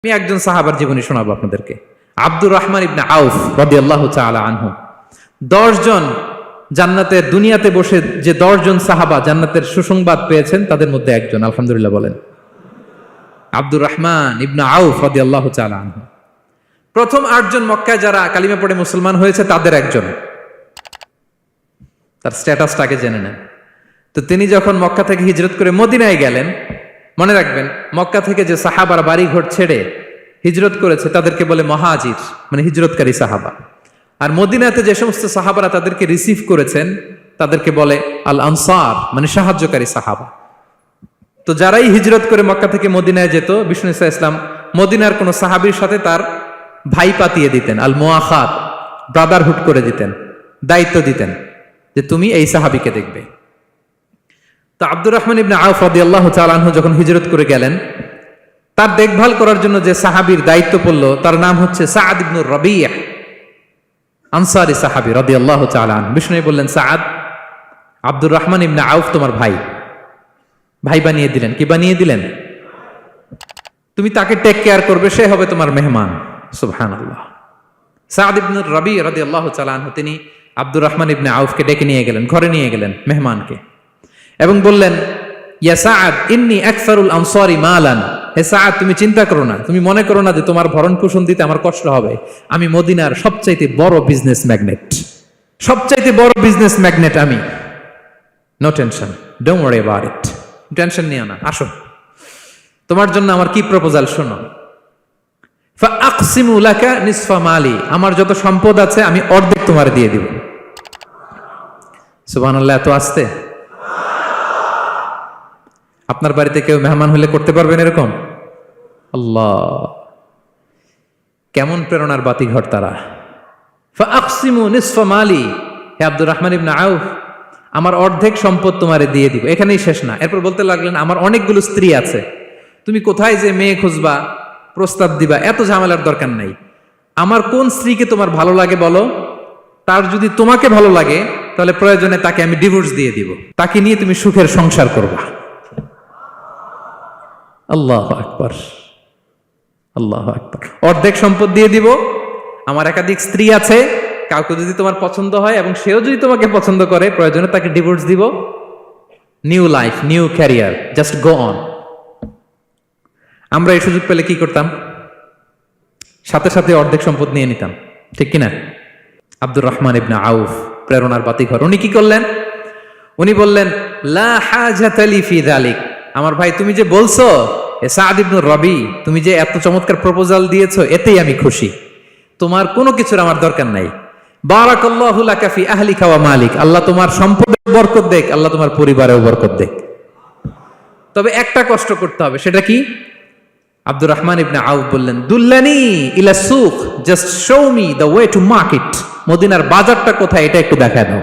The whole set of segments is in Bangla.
আমি একজন সাহাবার জীবনী শোনাবো আপনাদেরকে। আব্দুর রহমান ইবনে আউফ রাদিয়াল্লাহু তাআলা আনহু। 10 জন জান্নাতের দুনিয়াতে বসে যে 10 জন সাহাবা জান্নাতের সুসংবাদ পেয়েছেন তাদের মধ্যে একজন, আলহামদুলিল্লাহ বলেন। আব্দুর রহমান ইবনে আউফ রাদিয়াল্লাহু তাআলা আনহু প্রথম 8 জন মক্কায় যারা কালিমা পড়ে মুসলমান হয়েছে তাদের একজন। তার স্ট্যাটাসটাকে জেনে নেন। তো তিনি যখন মক্কা থেকে হিজরত করে মদিনায় গেলেন, মনে রাখবেন মক্কা থেকে যে সাহাবার বাড়ি ঘর ছেড়ে হিজরত করেছে তাদেরকে বলে মহাজির, মানে হিজরতকারী সাহাবা। আর মদিনাতে যে সমস্ত সাহাবারা তাদেরকে রিসিভ করেছেন তাদেরকে বলে আল আনসার, মানে সাহায্যকারী সাহাবা। তো যারাই হিজরত করে মক্কা থেকে মদিনায় যেত, বিষ্ণু ইসা ইসলাম মদিনার কোন সাহাবীর সাথে তার ভাই পাতিয়ে দিতেন, আল মুআখাত, ব্রাদারহুড করে দিতেন, দায়িত্ব দিতেন যে তুমি এই সাহাবীকে দেখবে। তো আব্দুর রহমান ইবনে আউফ রাদিয়াল্লাহু তাআলা আনহু যখন হিজরত করে গেলেন, তার দেখভাল করার জন্য যে সাহাবীর দায়িত্ব পড়ল তার নাম হচ্ছে সাআদ ইবনে রাবিয়া, আনসারী সাহাবী রাদিয়াল্লাহু তাআলা আনহু। বিষ্ণু বললেন, সাআদ, আব্দুর রহমান ইবনে আউফ তোমার ভাই, ভাই বানিয়ে দিলেন। কি বানিয়ে দিলেন? তুমি তাকে টেক কেয়ার করবে, সে হবে তোমার মেহমান। সুবহানাল্লাহ। সাআদ ইবনে রাবিয়া রাদিয়াল্লাহু তাআলা আনহু তিনি আব্দুর রহমান ইবনে আউফকে ডেকে নিয়ে গেলেন, ঘরে নিয়ে গেলেন মেহমানকে, এবং বললেন, ইয়া সাআদ ইন্নী আকসারুল আনসারি মালান। হে সাআদ, তুমি চিন্তা করো না, তুমি মনে করো না যে তোমার ভরণ পোষণ দিতে আমার কষ্ট হবে। আমি মদিনার সবচাইতে বড় বিজনেস ম্যাগনেট, সবচাইতে বড় বিজনেস ম্যাগনেট আমি। No tension, don't worry about it. Tension নিও না, আসো, তোমার জন্য আমার কি প্রপোজাল শোনো। ফাআকসিমু লাকা নিসফা মালি, আমার যত সম্পদ আছে আমি অর্ধেক তোমার দিয়ে দিব। সুবহানাল্লাহ। এত আসতে আপনার বাড়িতে কেউ মেহমান হলে করতে পারবেন এরকম? আল্লাহ, কেমন প্রেরণার বাতিঘর তারা। ফাআকসিমু নিসফা মালি, হে আব্দুর রহমান ইবনে আউফ, আমার অর্ধেক সম্পদ তোমারে দিয়ে দিব। এখানেই শেষ না, এরপর বলতে লাগলেন, আমার অনেকগুলো স্ত্রী আছে, তুমি কোথায় যে মেয়ে খুঁজবা, প্রস্তাব দিবা, এত ঝামেলার দরকার নাই। আমার কোন স্ত্রীকে তোমার ভালো লাগে বলো, তার যদি তোমাকে ভালো লাগে তাহলে প্রয়োজনে তাকে আমি ডিভোর্স দিয়ে দিব, তাকে নিয়ে তুমি সুখের সংসার করবা। আল্লাহু আকবার, আল্লাহু আকবার। অর্ধেক সম্পদ দিয়ে দিব, আমার একাধিক স্ত্রী আছে, কাউকে যদি তোমার পছন্দ হয় এবং সেও যদি তোমাকে পছন্দ করে প্রয়োজনে তাকে ডিভোর্স দিব। New life, new career, just go on. আমরা এই সুযোগ পেলে কি করতাম? সাথে সাথে অর্ধেক সম্পদ নিয়ে নিতাম, ঠিক কিনা? আব্দুর রহমান ইবনে আউফ প্রেরণার বাতিঘর। উনি কি করলেন? উনি বললেন, লা হাজাতা লি ফি যালিক। আমার ভাই, তুমি যে বলছো সাআদ ইবনে রবি, তুমি যে এত চমৎকার প্রপোজাল দিয়েছো, এতেই আমি খুশি। তোমার কোনো কিছুর আমার দরকার নাই। বারাকাল্লাহু লাকা ফি আহলিকা ওয়া মালিক, আল্লাহ তোমার সম্পদে বরকত দেখ, আল্লাহ তোমার পরিবারেও বরকত দেখ। তবে একটা কষ্ট করতে হবে, সেটা কি? আব্দুর রহমান ইবনে আউফ বললেন, দুল্লানি ইলা সুক, just show me the way to market. মদিনার বাজারটা কোথায় এটা একটু দেখায় দাও।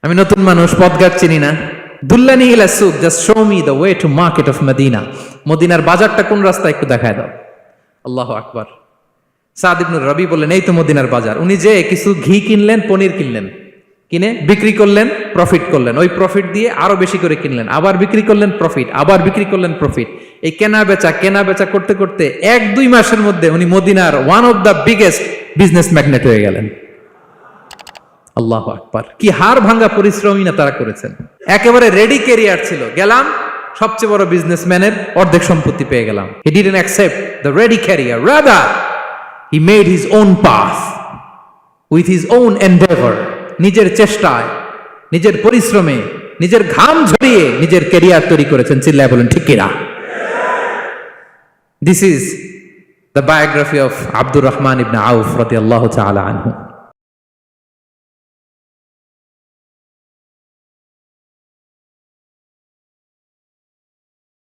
আমি নতুন মানুষ, পথঘাট চিনি না। দুল্লানি ইলা সুক, just show me the way to market of Medina. মদিনার বাজারটা কোন রাস্তা একটু দেখায় দাও। আল্লাহু আকবার। সাআদ ইবনে রবি বললেন, এই তো মদিনার বাজার। উনি যে কিছু ঘি কিনলেন, পনির কিনলেন, কিনে বিক্রি করলেন, প্রফিট করলেন। ওই প্রফিট দিয়ে আরো বেশি করে কিনলেন, আবার বিক্রি করলেন, প্রফিট, আবার বিক্রি করলেন, প্রফিট। এই কেনা বেচা করতে করতে 1-2 মাসের মধ্যে উনি মদিনার one of the biggest business magnate হয়ে গেলেন। আল্লাহু আকবার। কি হাড় ভাঙ্গা পরিশ্রমই না তারা করেছেন। একেবারে রেডি ক্যারিয়ার ছিল, গেলাম সবচেয়ে বড় বিজনেসম্যানের অর্ধেক সম্পত্তি পেয়ে গেলাম। He didn't accept the ready career, rather he made his own path with his own Endeavour. নিজের চেষ্টায়, নিজের পরিশ্রমে, নিজের ঘাম ঝরিয়ে নিজের ক্যারিয়ার তৈরি করেছেন। চিল্লায় বলেন ঠিক কিনা? This is the biography of Abdul Rahman ibn Auf radiyallahu ta'ala anhu.